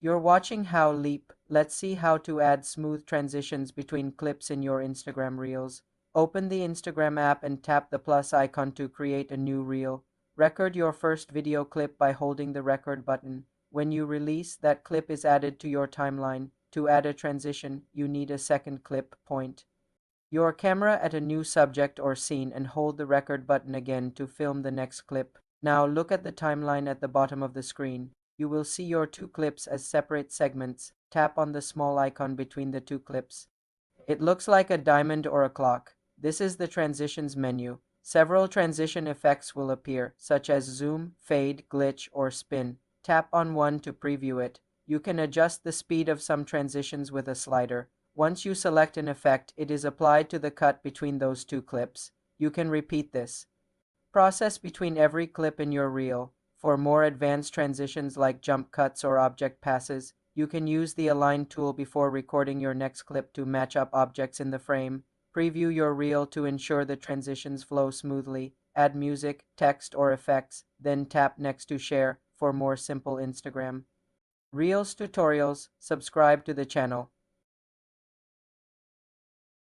You're watching How Leap. Let's see how to add smooth transitions between clips in your Instagram Reels. Open the Instagram app and tap the plus icon to create a new reel. Record your first video clip by holding the record button. When you release, that clip is added to your timeline. To add a transition, you need a second clip. Point your camera at a new subject or scene and hold the record button again to film the next clip. Now look at the timeline at the bottom of the screen. You will see your two clips as separate segments. Tap on the small icon between the two clips. It looks like a diamond or a clock. This is the transitions menu. Several transition effects will appear, such as zoom, fade, glitch, or spin. Tap on one to preview it. You can adjust the speed of some transitions with a slider. Once you select an effect, it is applied to the cut between those two clips. You can repeat this process between every clip in your reel. For more advanced transitions like jump cuts or object passes, you can use the Align tool before recording your next clip to match up objects in the frame. Preview your reel to ensure the transitions flow smoothly. Add music, text, or effects, then tap next to share for more simple Instagram Reels tutorials. Subscribe to the channel.